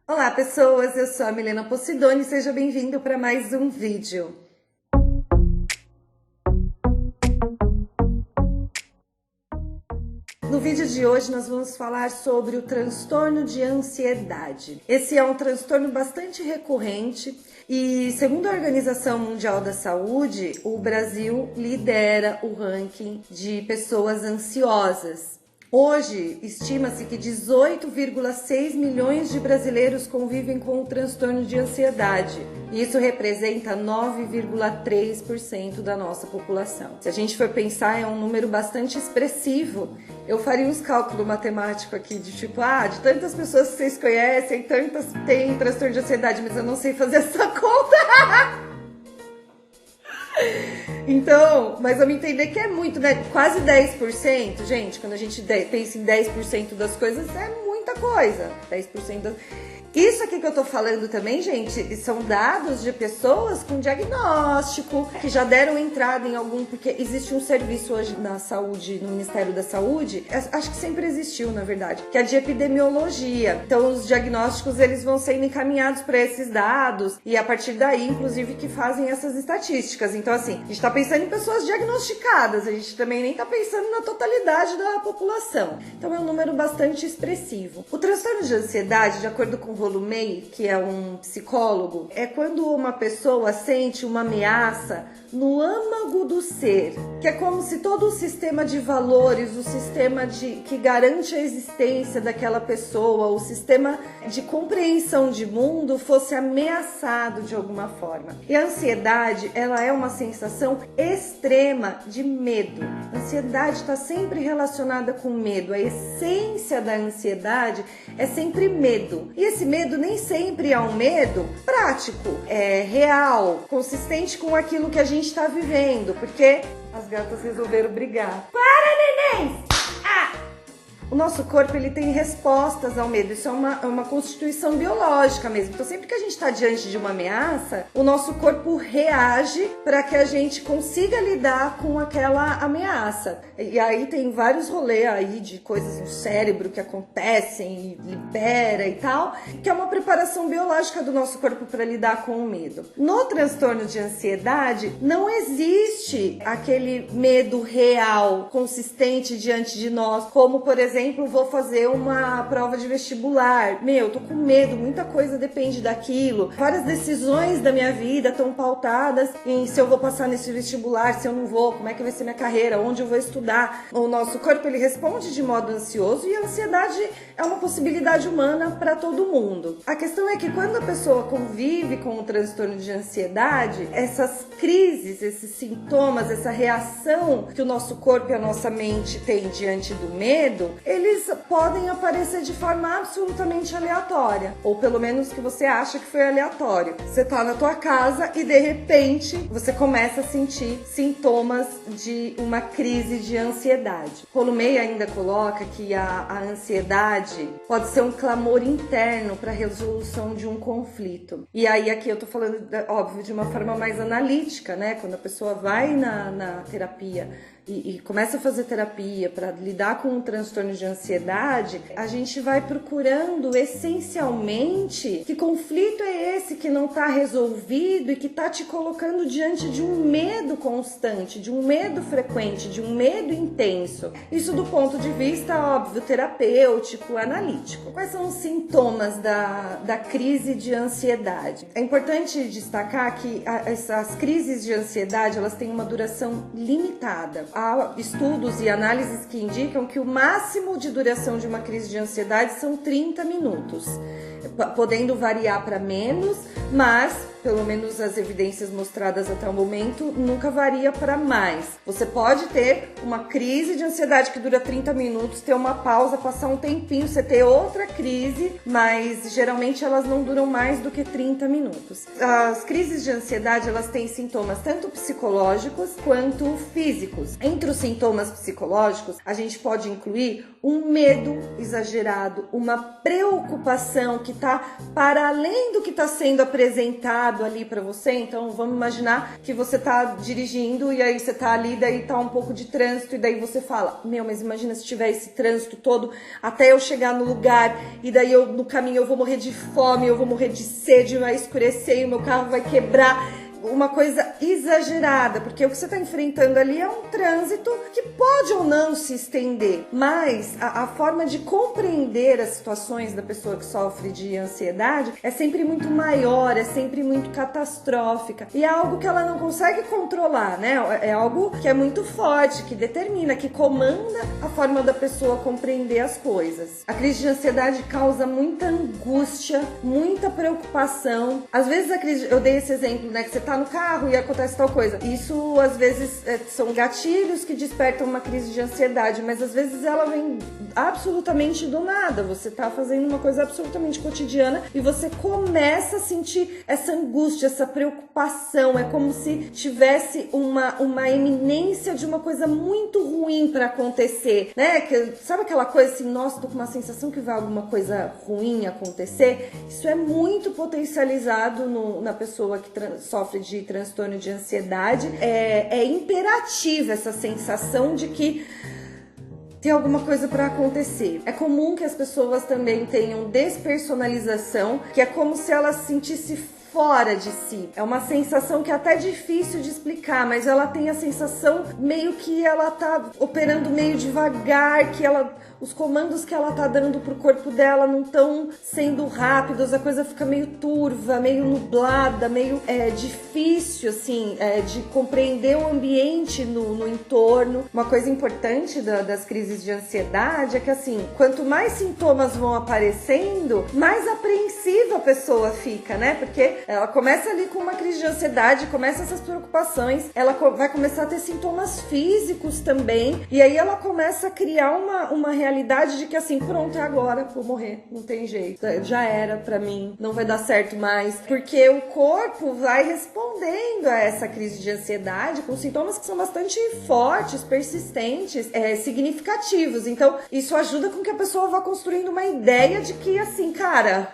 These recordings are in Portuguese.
Olá pessoas, eu sou a Milena Posidoni, seja bem-vindo para mais um vídeo. No vídeo de hoje nós vamos falar sobre o transtorno de ansiedade. Esse é um transtorno bastante recorrente e, segundo a Organização Mundial da Saúde, o Brasil lidera o ranking de pessoas ansiosas. Hoje, estima-se que 18,6 milhões de brasileiros convivem com o transtorno de ansiedade. E isso representa 9,3% da nossa população. Se a gente for pensar, é um número bastante expressivo. Eu faria uns cálculos matemáticos aqui de tipo, de tantas pessoas que vocês conhecem, tantas têm transtorno de ansiedade, mas eu não sei fazer essa conta. Então, mas vamos entender que é muito, né? Quase 10%, gente, quando a gente pensa em 10% das coisas, é muita coisa. 10% das... Isso aqui que eu tô falando também, gente, são dados de pessoas com diagnóstico, que já deram entrada em algum... Porque existe um serviço hoje na saúde, no Ministério da Saúde, acho que sempre existiu, na verdade, que é de epidemiologia. Então, os diagnósticos, eles vão sendo encaminhados para esses dados e a partir daí, inclusive, que fazem essas estatísticas. Então, assim, a gente tá pensando em pessoas diagnosticadas, a gente também nem tá pensando na totalidade da população. Então, é um número bastante expressivo. O transtorno de ansiedade, de acordo com o May, que é um psicólogo, é quando uma pessoa sente uma ameaça no âmago do ser, que é como se todo o sistema de valores, o sistema que garante a existência daquela pessoa, o sistema de compreensão de mundo fosse ameaçado de alguma forma. E a ansiedade, ela é uma sensação extrema de medo. A ansiedade está sempre relacionada com medo. A essência da ansiedade é sempre medo. E esse medo nem sempre é um medo prático, é real, consistente com aquilo que a gente está vivendo, porque as gatas resolveram brigar. Para, neném! O nosso corpo, ele tem respostas ao medo, isso é uma constituição biológica mesmo. Então, sempre que a gente está diante de uma ameaça, o nosso corpo reage para que a gente consiga lidar com aquela ameaça. E aí tem vários rolês aí de coisas no cérebro que acontecem e libera e tal, que é uma preparação biológica do nosso corpo para lidar com o medo. No transtorno de ansiedade, não existe aquele medo real, consistente diante de nós, como, por exemplo, vou fazer uma prova de vestibular. Tô com medo, muita coisa depende daquilo. Várias decisões da minha vida estão pautadas em se eu vou passar nesse vestibular, se eu não vou, como é que vai ser minha carreira, onde eu vou estudar. O nosso corpo, ele responde de modo ansioso e a ansiedade é uma possibilidade humana para todo mundo. A questão é que quando a pessoa convive com o transtorno de ansiedade, essas crises, esses sintomas, essa reação que o nosso corpo e a nossa mente têm diante do medo, eles podem aparecer de forma absolutamente aleatória, ou pelo menos que você acha que foi aleatório. Você tá na tua casa e de repente você começa a sentir sintomas de uma crise de ansiedade. May ainda coloca que a ansiedade pode ser um clamor interno para a resolução de um conflito. E aí aqui eu tô falando, óbvio, de uma forma mais analítica, né? Quando a pessoa vai na terapia e começa a fazer terapia para lidar com o transtorno de ansiedade, a gente vai procurando essencialmente que conflito é esse que não está resolvido e que está te colocando diante de um medo constante, de um medo frequente, de um medo intenso. Isso do ponto de vista, óbvio, terapêutico, analítico. Quais são os sintomas da crise de ansiedade? É importante destacar que essas crises de ansiedade, elas têm uma duração limitada. Há estudos e análises que indicam que o máximo de duração de uma crise de ansiedade são 30 minutos, podendo variar para menos, mas pelo menos as evidências mostradas até o momento, nunca varia para mais. Você pode ter uma crise de ansiedade que dura 30 minutos, ter uma pausa, passar um tempinho, você ter outra crise, mas geralmente elas não duram mais do que 30 minutos. As crises de ansiedade, elas têm sintomas tanto psicológicos quanto físicos. Entre os sintomas psicológicos, a gente pode incluir um medo exagerado, uma preocupação que está para além do que está sendo apresentado pesado ali pra você. Então vamos imaginar que você tá dirigindo e aí você tá ali, daí tá um pouco de trânsito e daí você fala, meu, mas imagina se tiver esse trânsito todo até eu chegar no lugar e daí no caminho eu vou morrer de fome, eu vou morrer de sede, vai escurecer e o meu carro vai quebrar. Uma coisa exagerada, porque o que você está enfrentando ali é um trânsito que pode ou não se estender, mas a forma de compreender as situações da pessoa que sofre de ansiedade é sempre muito maior, é sempre muito catastrófica e é algo que ela não consegue controlar, né? É algo que é muito forte, que determina, que comanda a forma da pessoa compreender as coisas. A crise de ansiedade causa muita angústia, muita preocupação. Às vezes a crise, eu dei esse exemplo, né, que você tá no carro e acontece tal coisa. Isso às vezes são gatilhos que despertam uma crise de ansiedade, mas às vezes ela vem absolutamente do nada. Você tá fazendo uma coisa absolutamente cotidiana e você começa a sentir essa angústia, essa preocupação. É como se tivesse uma iminência de uma coisa muito ruim para acontecer, né? Sabe aquela coisa assim, nossa, tô com uma sensação que vai alguma coisa ruim acontecer? Isso é muito potencializado na pessoa que sofre de transtorno de ansiedade. É imperativa essa sensação de que tem alguma coisa para acontecer. É comum que as pessoas também tenham despersonalização, que é como se ela se sentisse fora de si. É uma sensação que é até difícil de explicar, mas ela tem a sensação meio que ela tá operando meio devagar, que os comandos que ela tá dando pro corpo dela não estão sendo rápidos, a coisa fica meio turva, meio nublada, meio difícil, assim, de compreender o ambiente no entorno. Uma coisa importante das crises de ansiedade é que, assim, quanto mais sintomas vão aparecendo, mais apreensiva a pessoa fica, né? Porque ela começa ali com uma crise de ansiedade, começa essas preocupações, ela vai começar a ter sintomas físicos também, e aí ela começa a criar uma realidade de que assim, pronto, é agora, vou morrer, não tem jeito, já era pra mim, não vai dar certo mais, porque o corpo vai respondendo a essa crise de ansiedade com sintomas que são bastante fortes, persistentes, significativos. Então, isso ajuda com que a pessoa vá construindo uma ideia de que assim, cara,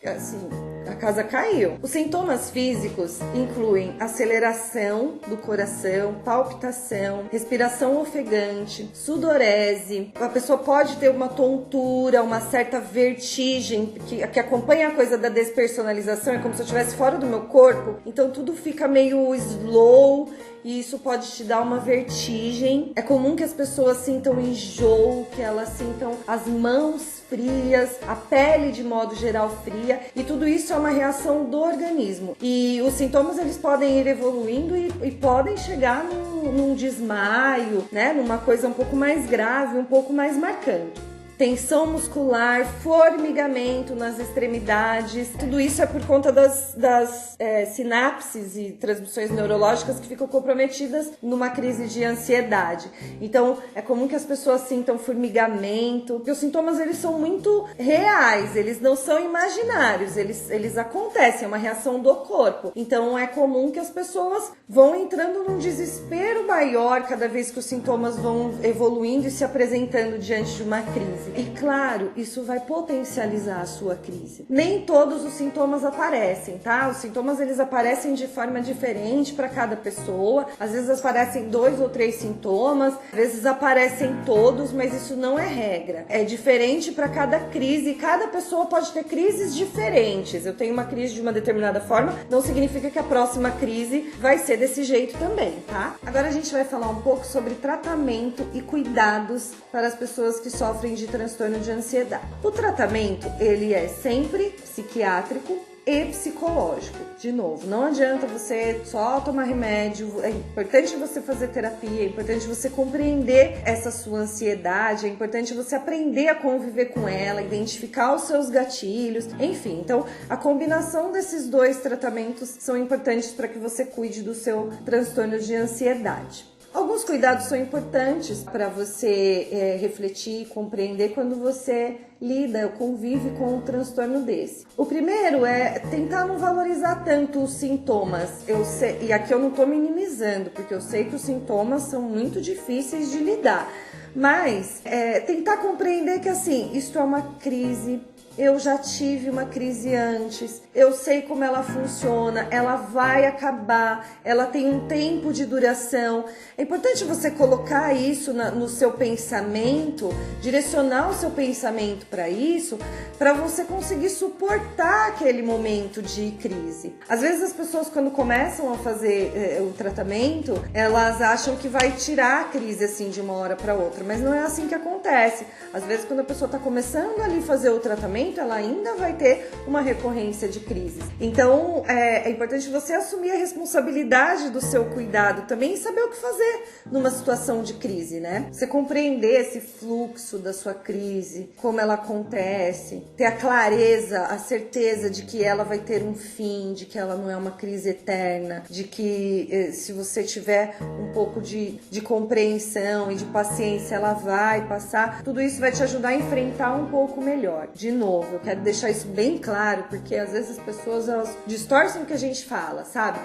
assim, a casa caiu. Os sintomas físicos incluem aceleração do coração, palpitação, respiração ofegante, sudorese. A pessoa pode ter uma tontura, uma certa vertigem que acompanha a coisa da despersonalização. É como se eu estivesse fora do meu corpo. Então tudo fica meio slow e isso pode te dar uma vertigem. É comum que as pessoas sintam enjoo, que elas sintam as mãos frias, a pele de modo geral fria, e tudo isso é uma reação do organismo. E os sintomas eles podem ir evoluindo e podem chegar num desmaio, né? Numa coisa um pouco mais grave, um pouco mais marcante. Tensão muscular, formigamento nas extremidades, tudo isso é por conta das sinapses e transmissões neurológicas que ficam comprometidas numa crise de ansiedade. Então, é comum que as pessoas sintam formigamento, porque os sintomas eles são muito reais, eles não são imaginários, eles acontecem, é uma reação do corpo. Então, é comum que as pessoas vão entrando num desespero maior cada vez que os sintomas vão evoluindo e se apresentando diante de uma crise. E claro, isso vai potencializar a sua crise. Nem todos os sintomas aparecem, tá? Os sintomas eles aparecem de forma diferente para cada pessoa. Às vezes aparecem 2 ou 3 sintomas, às vezes aparecem todos, mas isso não é regra. É diferente para cada crise. Cada pessoa pode ter crises diferentes. Eu tenho uma crise de uma determinada forma, não significa que a próxima crise vai ser desse jeito também, tá? Agora a gente vai falar um pouco sobre tratamento e cuidados para as pessoas que sofrem de transtorno de ansiedade. O tratamento, ele é sempre psiquiátrico e psicológico. De novo, não adianta você só tomar remédio, é importante você fazer terapia, é importante você compreender essa sua ansiedade, é importante você aprender a conviver com ela, identificar os seus gatilhos, enfim. Então, a combinação desses 2 tratamentos são importantes para que você cuide do seu transtorno de ansiedade. Alguns cuidados são importantes para você refletir e compreender quando você lida ou convive com um transtorno desse. O primeiro é tentar não valorizar tanto os sintomas. Eu sei, e aqui eu não estou minimizando, porque eu sei que os sintomas são muito difíceis de lidar. Mas tentar compreender que assim, isto é uma crise, eu já tive uma crise antes, eu sei como ela funciona, ela vai acabar, ela tem um tempo de duração. É importante você colocar isso no seu pensamento, direcionar o seu pensamento para isso, para você conseguir suportar aquele momento de crise. Às vezes as pessoas, quando começam a fazer o tratamento, elas acham que vai tirar a crise assim de uma hora para outra, mas não é assim que acontece. Às vezes, quando a pessoa está começando ali fazer o tratamento, ela ainda vai ter uma recorrência de crises. Então, é importante você assumir a responsabilidade do seu cuidado também e saber o que fazer numa situação de crise, né? Você compreender esse fluxo da sua crise, como ela acontece, ter a clareza, a certeza de que ela vai ter um fim, de que ela não é uma crise eterna, de que se você tiver um pouco de compreensão e de paciência, ela vai passar. Tudo isso vai te ajudar a enfrentar um pouco melhor. De novo, eu quero deixar isso bem claro, porque às vezes as pessoas elas distorcem o que a gente fala, sabe?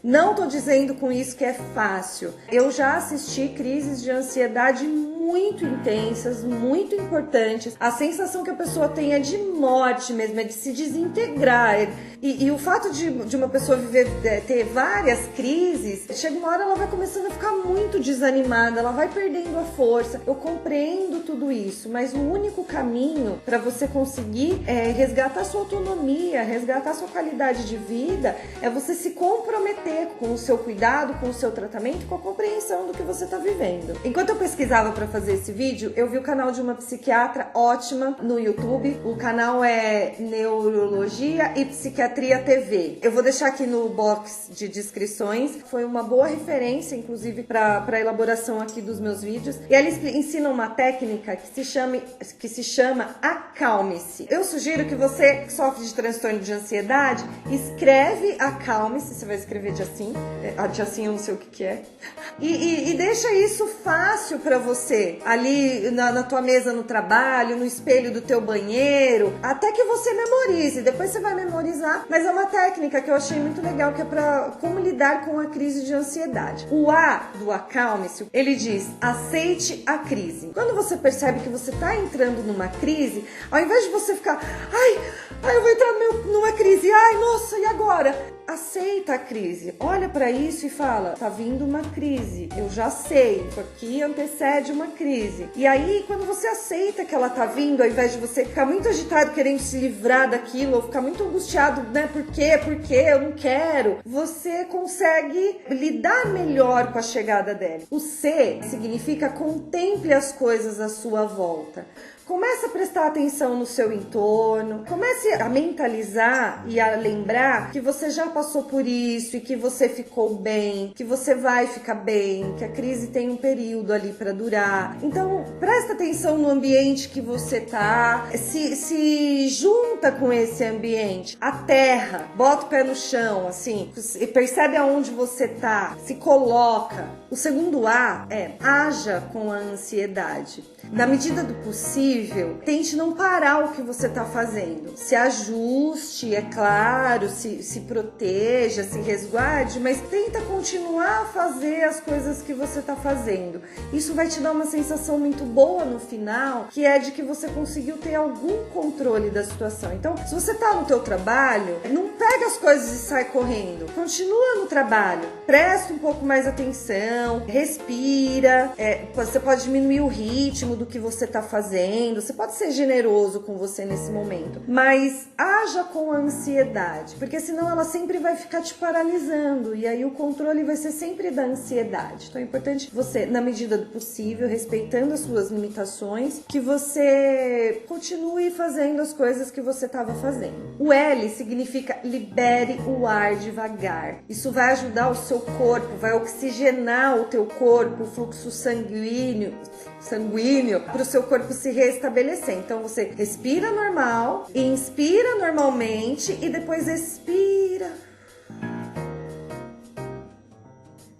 Não tô dizendo com isso que é fácil. Eu já assisti crises de ansiedade muito intensas, muito importantes. A sensação que a pessoa tem é de morte mesmo, é de se desintegrar. E o fato de uma pessoa ter várias crises, chega uma hora ela vai começando a ficar muito desanimada, ela vai perdendo a força. Eu compreendo tudo isso, mas o único caminho para você conseguir resgatar sua autonomia, resgatar sua qualidade de vida, é você se comprometer com o seu cuidado, com o seu tratamento, com a compreensão do que você está vivendo. Enquanto eu pesquisava para fazer esse vídeo, eu vi o canal de uma psiquiatra ótima no YouTube. O canal é Neurologia e Psiquiatria TV. Eu vou deixar aqui no box de descrições. Foi uma boa referência, inclusive, para a elaboração aqui dos meus vídeos. E ela ensina uma técnica que se chama Acalme-se. Eu sugiro que você que sofre de transtorno de ansiedade, escreve Acalme-se, você vai escrever de assim eu não sei o que é. E deixa isso fácil para você, ali na tua mesa no trabalho, no espelho do teu banheiro, até que você memorize. Depois você vai memorizar, mas é uma técnica que eu achei muito legal, que é para como lidar com a crise de ansiedade. O A do Acalme-se, ele diz: aceite a crise. Quando você percebe que você tá entrando numa crise, ao invés de você ficar, eu vou entrar numa crise, nossa, e agora? Aceita a crise, olha para isso e fala: tá vindo uma crise, eu já sei, isso aqui antecede uma crise. E aí, quando você aceita que ela tá vindo, ao invés de você ficar muito agitado querendo se livrar daquilo, ou ficar muito angustiado, né, por quê, eu não quero, você consegue lidar melhor com a chegada dela. O C significa contemple as coisas à sua volta. Comece a prestar atenção no seu entorno, comece a mentalizar e a lembrar que você já passou por isso e que você ficou bem, que você vai ficar bem, que a crise tem um período ali para durar. Então, presta atenção no ambiente que você tá, se junta com esse ambiente, aterra, bota o pé no chão, assim, percebe aonde você tá, se coloca. O segundo A é haja com a ansiedade. Na medida do possível, tente não parar o que você está fazendo. Se ajuste, é claro, se proteja, se resguarde, mas tenta continuar a fazer as coisas que você está fazendo. Isso vai te dar uma sensação muito boa no final, que é de que você conseguiu ter algum controle da situação. Então, se você está no teu trabalho, não pega as coisas e sai correndo. Continua no trabalho, presta um pouco mais atenção, respira, você pode diminuir o ritmo do que você está fazendo, você pode ser generoso com você nesse momento, mas haja com a ansiedade, porque senão ela sempre vai ficar te paralisando e aí o controle vai ser sempre da ansiedade. Então é importante você, na medida do possível, respeitando as suas limitações, que você continue fazendo as coisas que você estava fazendo. O L significa libere o ar devagar. Isso vai ajudar o seu corpo, vai oxigenar o teu corpo, o fluxo sanguíneo para o seu corpo se restabelecer. Então você respira normal, inspira normalmente e depois expira.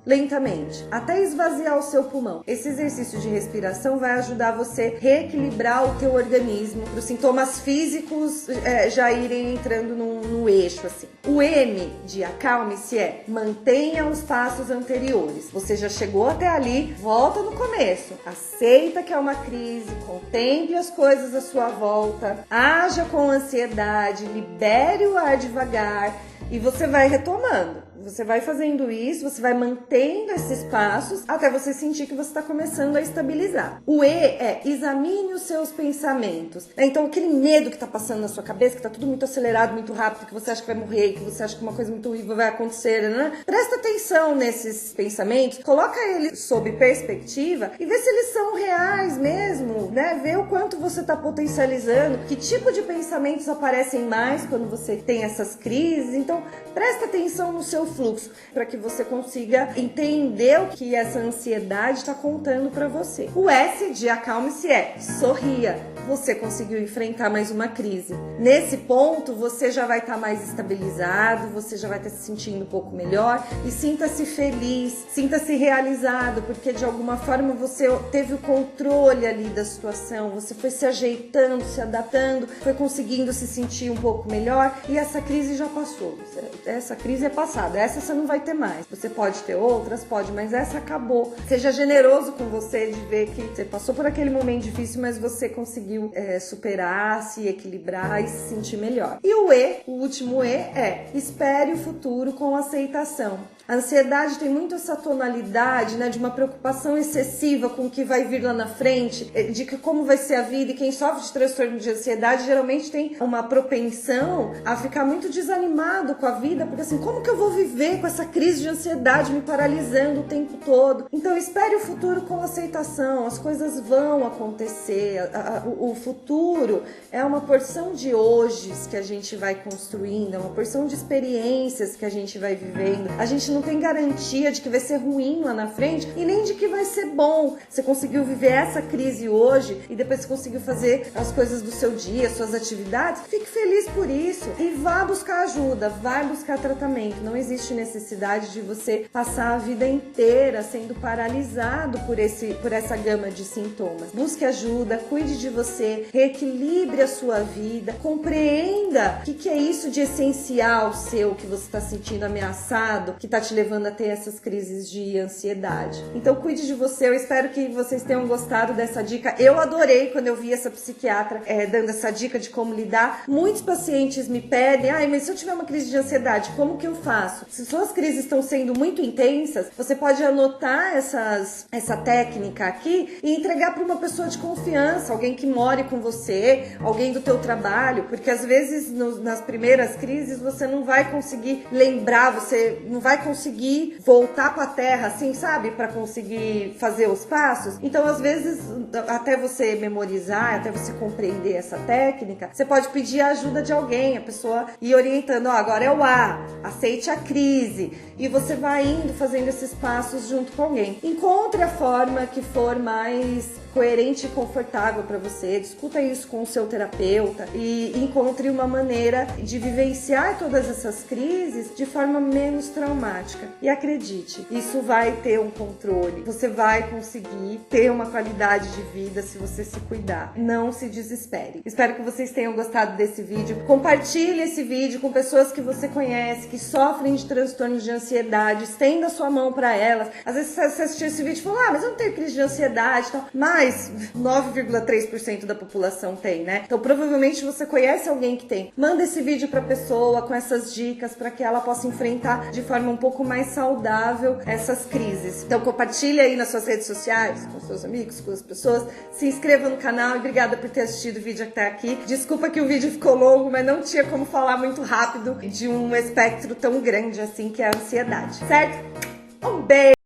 lentamente, até esvaziar o seu pulmão. Esse exercício de respiração vai ajudar você a reequilibrar o teu organismo, para os sintomas físicos já irem entrando no eixo, assim. O M de acalme-se é: mantenha os passos anteriores. Você já chegou até ali, volta no começo. Aceita que é uma crise, contemple as coisas à sua volta, haja com ansiedade, libere o ar devagar e você vai retomando. Você vai fazendo isso, você vai mantendo esses passos até você sentir que você está começando a estabilizar. O E é: examine os seus pensamentos. Então, aquele medo que está passando na sua cabeça, que está tudo muito acelerado, muito rápido, que você acha que vai morrer, que você acha que uma coisa muito horrível vai acontecer, né? Presta atenção nesses pensamentos, coloca eles sob perspectiva e vê se eles são reais mesmo, né? Vê o quanto você está potencializando, que tipo de pensamentos aparecem mais quando você tem essas crises. Então, presta atenção no seu fluxo, para que você consiga entender o que essa ansiedade está contando para você. O S de acalme-se é: sorria. Você conseguiu enfrentar mais uma crise. Nesse ponto, você já vai estar mais estabilizado, você já vai estar se sentindo um pouco melhor e sinta-se feliz, sinta-se realizado, porque de alguma forma você teve o controle ali da situação, você foi se ajeitando, se adaptando, foi conseguindo se sentir um pouco melhor e essa crise já passou. Essa crise é passada, essa você não vai ter mais. Você pode ter outras, pode, mas essa acabou. Seja generoso com você de ver que você passou por aquele momento difícil, mas você conseguiu superar, se equilibrar e se sentir melhor. E o E, o último E, é: espere o futuro com aceitação. A ansiedade tem muito essa tonalidade, né, de uma preocupação excessiva com o que vai vir lá na frente, de que como vai ser a vida, e quem sofre de transtorno de ansiedade geralmente tem uma propensão a ficar muito desanimado com a vida, porque assim, como que eu vou viver com essa crise de ansiedade me paralisando o tempo todo? Então espere o futuro com aceitação, as coisas vão acontecer, o futuro é uma porção de hojes que a gente vai construindo, é uma porção de experiências que a gente vai vivendo. A gente não tem garantia de que vai ser ruim lá na frente e nem de que vai ser bom. Você conseguiu viver essa crise hoje e depois você conseguiu fazer as coisas do seu dia, suas atividades, fique feliz por isso e vá buscar ajuda, vai buscar tratamento. Não existe necessidade de você passar a vida inteira sendo paralisado por essa gama de sintomas. Busque ajuda, cuide de você, reequilibre a sua vida, compreenda o que é isso de essencial seu que você está sentindo ameaçado, que está te levando a ter essas crises de ansiedade. Então cuide de você. Eu espero que vocês tenham gostado dessa dica. Eu adorei quando eu vi essa psiquiatra dando essa dica de como lidar. Muitos pacientes me pedem: mas se eu tiver uma crise de ansiedade, como que eu faço? Se suas crises estão sendo muito intensas, você pode anotar essa técnica aqui e entregar para uma pessoa de confiança, alguém que more com você, alguém do teu trabalho, porque às vezes nas primeiras crises você não vai conseguir lembrar, você não vai conseguir voltar para a terra, assim, sabe? Para conseguir fazer os passos. Então, às vezes, até você memorizar, até você compreender essa técnica, você pode pedir a ajuda de alguém, a pessoa ir orientando: agora é o A, aceite a crise. E você vai indo fazendo esses passos junto com alguém. Encontre a forma que for mais coerente e confortável para você, discuta isso com o seu terapeuta e encontre uma maneira de vivenciar todas essas crises de forma menos traumática. E acredite, isso vai ter um controle, você vai conseguir ter uma qualidade de vida se você se cuidar. Não se desespere. Espero que vocês tenham gostado desse vídeo. Compartilhe esse vídeo com pessoas que você conhece, que sofrem de transtornos de ansiedade, estenda a sua mão para elas. Às vezes você assistiu esse vídeo e falou: mas eu não tenho crise de ansiedade e tal. Mas 9,3% da população tem, né? Então provavelmente você conhece alguém que tem. Manda esse vídeo pra pessoa com essas dicas para que ela possa enfrentar de forma um pouco mais saudável essas crises. Então compartilha aí nas suas redes sociais, com seus amigos, com as pessoas. Se inscreva no canal e obrigada por ter assistido o vídeo até aqui. Desculpa que o vídeo ficou longo, mas não tinha como falar muito rápido de um espectro tão grande assim que é a ansiedade, certo? Um beijo!